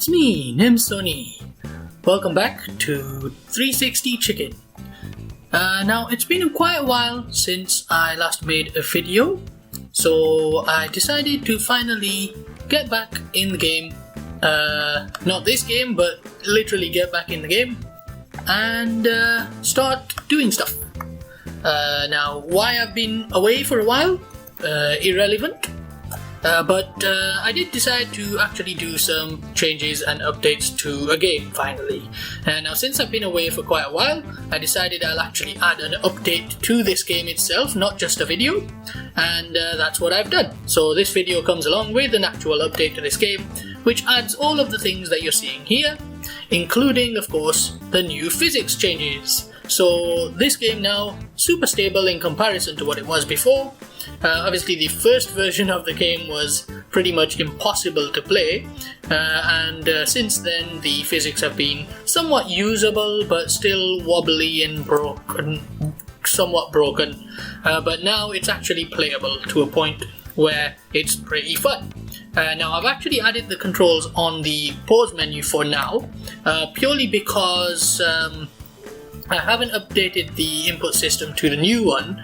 It's me, Nimsoni. Welcome back to 360 Chicken. Now, it's been quite a while since I last made a video, so I decided to finally get back in the game. Not this game, but literally get back in the game and start doing stuff. Now, why I've been away for a while, irrelevant. But I did decide to actually do some changes and updates to a game finally. Now since I've been away for quite a while, I decided I'll actually add an update to this game itself, not just a video, and that's what I've done. So this video comes along with an actual update to this game, which adds all of the things that you're seeing here, including of course the new physics changes. So this game now super stable in comparison to what it was before. Obviously the first version of the game was pretty much impossible to play, and since then the physics have been somewhat usable but still wobbly and somewhat broken, but now it's actually playable to a point where it's pretty fun. Now I've actually added the controls on the pause menu for now, purely because I haven't updated the input system to the new one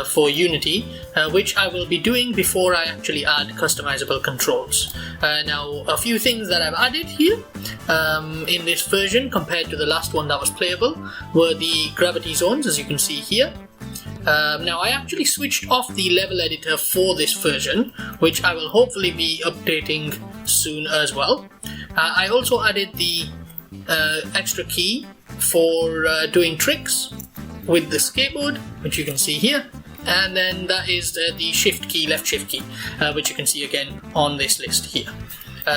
for Unity, which I will be doing before I actually add customizable controls. Now, a few things that I've added here in this version compared to the last one that was playable were the gravity zones, as you can see here. Now, I actually switched off the level editor for this version, which I will hopefully be updating soon as well. I also added the extra key for doing tricks with the skateboard, which you can see here, and then that is the shift key, left shift key, which you can see again on this list here.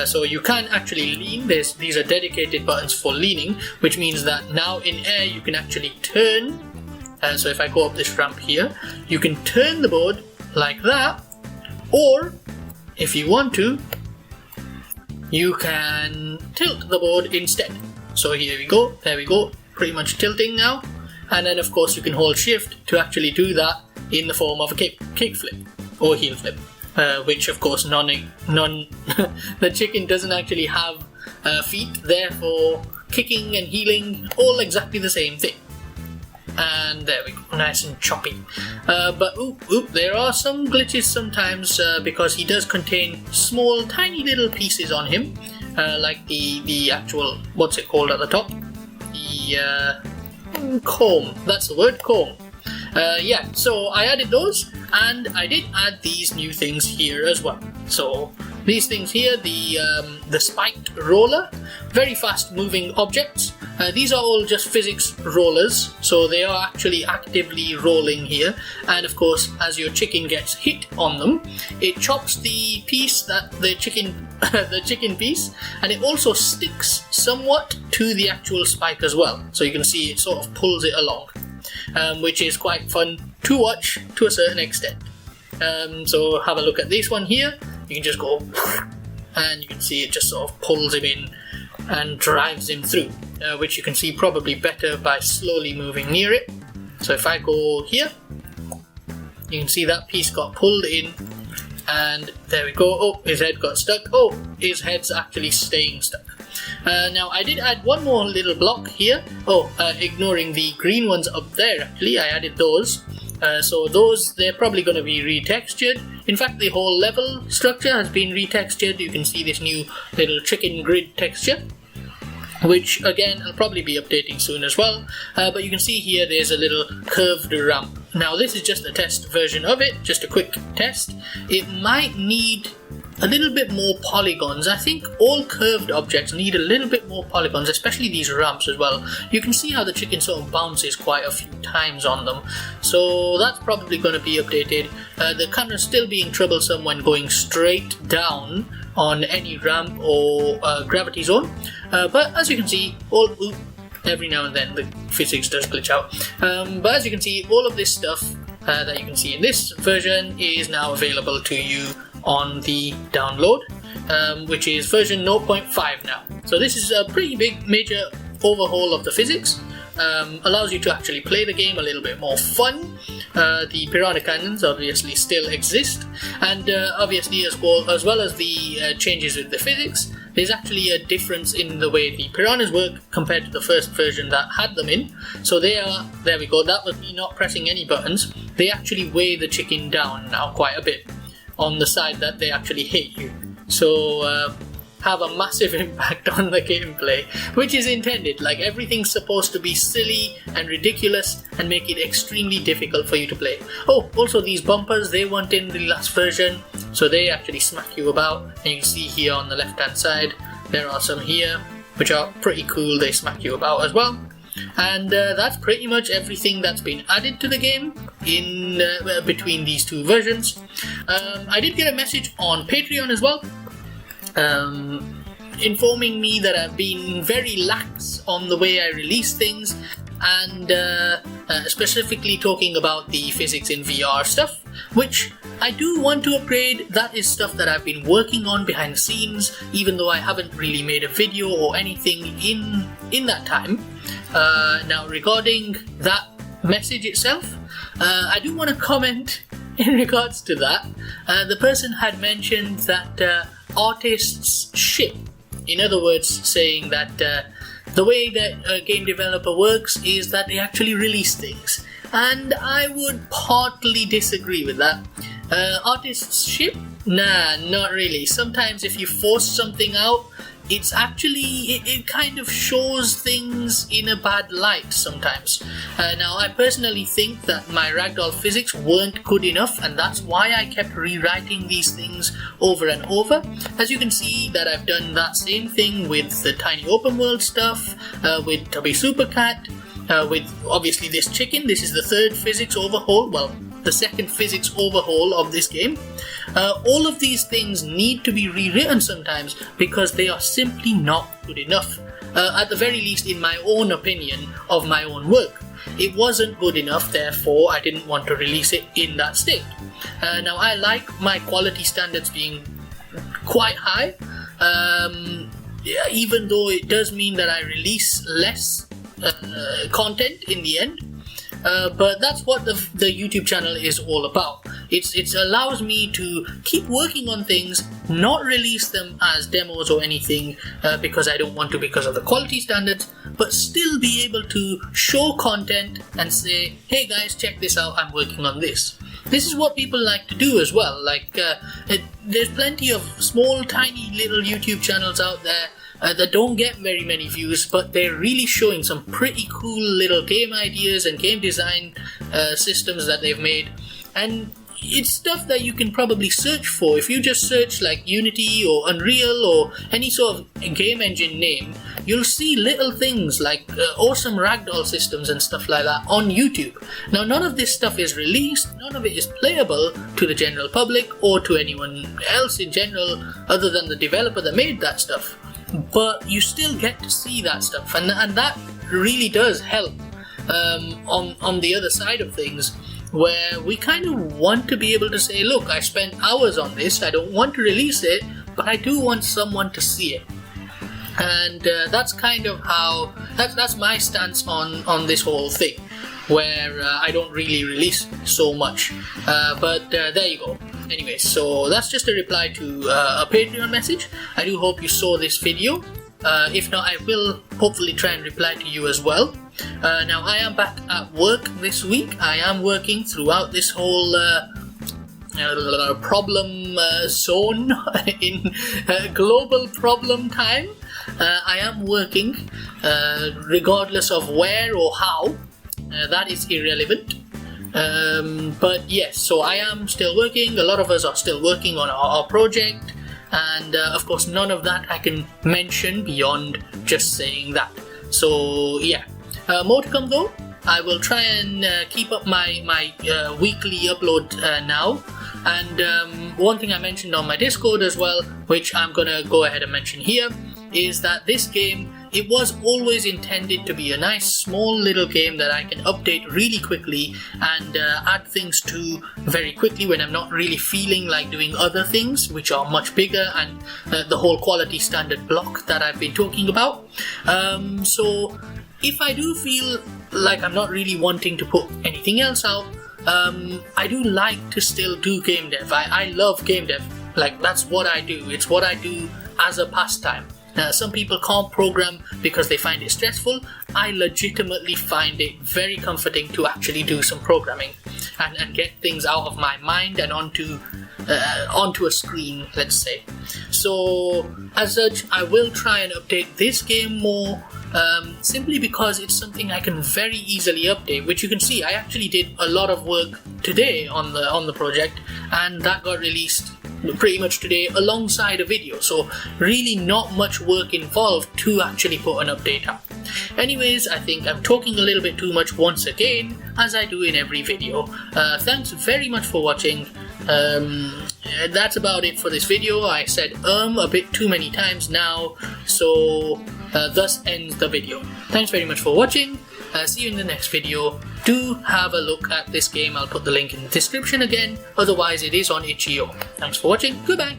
So you can actually lean. These are dedicated buttons for leaning, which means that now in air you can actually turn. So if I go up this ramp here, you can turn the board like that, or if you want to, you can tilt the board instead. So here we go, there we go, pretty much tilting now. And then of course you can hold shift to actually do that in the form of a kick flip or heel flip, which of course the chicken doesn't actually have feet, therefore kicking and healing all exactly the same thing. And there we go, nice and choppy. But there are some glitches sometimes because he does contain small tiny little pieces on him, like the actual, what's it called at the top? The comb, that's the word, comb. Yeah, so I added those, and I did add these new things here as well. So these things here, the spiked roller, very fast moving objects. These are all just physics rollers, so they are actually actively rolling here, and of course as your chicken gets hit on them, it chops the piece, that the chicken piece, and it also sticks somewhat to the actual spike as well, so you can see it sort of pulls it along, which is quite fun to watch to a certain extent. So have a look at this one here. You can just go and you can see it just sort of pulls him in and drives him through, which you can see probably better by slowly moving near it. So if I go here, you can see that piece got pulled in, and there we go. Oh, his head got stuck. Oh, his head's actually staying stuck. Now I did add one more little block here. Oh, ignoring the green ones up there, actually I added those. So those, they're probably going to be retextured. In fact, the whole level structure has been retextured. You can see this new little chicken grid texture, which again I'll probably be updating soon as well. But you can see here there's a little curved ramp. Now this is just a test version of it, just a quick test. It might need a little bit more polygons. I think all curved objects need a little bit more polygons, especially these ramps as well. You can see how the chicken sort of bounces quite a few times on them, so that's probably going to be updated. The camera's still being troublesome when going straight down on any ramp or gravity zone, but as you can see, every now and then the physics does glitch out, but as you can see, all of this stuff that you can see in this version is now available to you on the download, which is version 0.5 now. So this is a pretty big major overhaul of the physics. Allows you to actually play the game a little bit more fun. The piranha cannons obviously still exist, and obviously as well as the changes with the physics, there's actually a difference in the way the piranhas work compared to the first version that had them in. So there we go, that was me not pressing any buttons. They actually weigh the chicken down now quite a bit on the side that they actually hit you. So have a massive impact on the gameplay, which is intended. Like, everything's supposed to be silly and ridiculous and make it extremely difficult for you to play. Oh, also these bumpers, they weren't in the last version, so they actually smack you about. And you can see here on the left hand side, there are some here, which are pretty cool, they smack you about as well. And that's pretty much everything that's been added to the game in between these two versions. I did get a message on Patreon as well, informing me that I've been very lax on the way I release things, and specifically talking about the physics in VR stuff, which I do want to upgrade. That is stuff that I've been working on behind the scenes, even though I haven't really made a video or anything in that time. Now, regarding that message itself, I do want to comment in regards to that. The person had mentioned that artists ship. In other words, saying that the way that a game developer works is that they actually release things. And I would partly disagree with that. Artists ship? Nah, not really. Sometimes if you force something out, it's actually, it kind of shows things in a bad light sometimes. Now, I personally think that my Ragdoll physics weren't good enough, and that's why I kept rewriting these things over and over. As you can see, that I've done that same thing with the tiny open world stuff, with Tubby Supercat, with obviously this chicken. This is the third physics overhaul, well, the second physics overhaul of this game. All of these things need to be rewritten sometimes because they are simply not good enough. At the very least, in my own opinion of my own work. It wasn't good enough, therefore I didn't want to release it in that state. Now, I like my quality standards being quite high, even though it does mean that I release less content in the end. But that's what the YouTube channel is all about. It allows me to keep working on things, not release them as demos or anything because I don't want to, because of the quality standards, but still be able to show content and say, hey guys, check this out, I'm working on this. This is what people like to do as well. Like, there's plenty of small, tiny little YouTube channels out there that don't get very many views, but they're really showing some pretty cool little game ideas and game design systems that they've made. And it's stuff that you can probably search for. If you just search like Unity or Unreal or any sort of game engine name, you'll see little things like awesome ragdoll systems and stuff like that on YouTube. Now, none of this stuff is released, none of it is playable to the general public or to anyone else in general other than the developer that made that stuff. But you still get to see that stuff, and that really does help on the other side of things, where we kind of want to be able to say, look, I spent hours on this, I don't want to release it, but I do want someone to see it. And that's kind of how, that's my stance on this whole thing, where I don't really release so much, but there you go. Anyway, so that's just a reply to a Patreon message. I do hope you saw this video. If not, I will hopefully try and reply to you as well. Now, I am back at work this week. I am working throughout this whole problem zone in global problem time. I am working regardless of where or how. That is irrelevant. But yes, so I am still working. A lot of us are still working on our project, and of course none of that I can mention beyond just saying that. So yeah, more to come though. I will try and keep up my weekly upload now. And one thing I mentioned on my Discord as well, which I'm gonna go ahead and mention here, is that this game, it was always intended to be a nice small little game that I can update really quickly and add things to very quickly when I'm not really feeling like doing other things which are much bigger and the whole quality standard block that I've been talking about. So if I do feel like I'm not really wanting to put anything else out, I do like to still do game dev. I love game dev. Like, that's what I do. It's what I do as a pastime. Some people can't program because they find it stressful. I legitimately find it very comforting to actually do some programming and get things out of my mind and onto a screen, let's say. So as such, I will try and update this game more, simply because it's something I can very easily update, which you can see I actually did a lot of work today on the project, and that got released pretty much today alongside a video, so really not much work involved to actually put an update up. Anyways, I think I'm talking a little bit too much once again, as I do in every video. Thanks very much for watching. That's about it for this video. I said a bit too many times now, so thus ends the video. Thanks very much for watching. See you in the next video. Do have a look at this game. I'll put the link in the description again. Otherwise, it is on itch.io. Thanks for watching. Goodbye.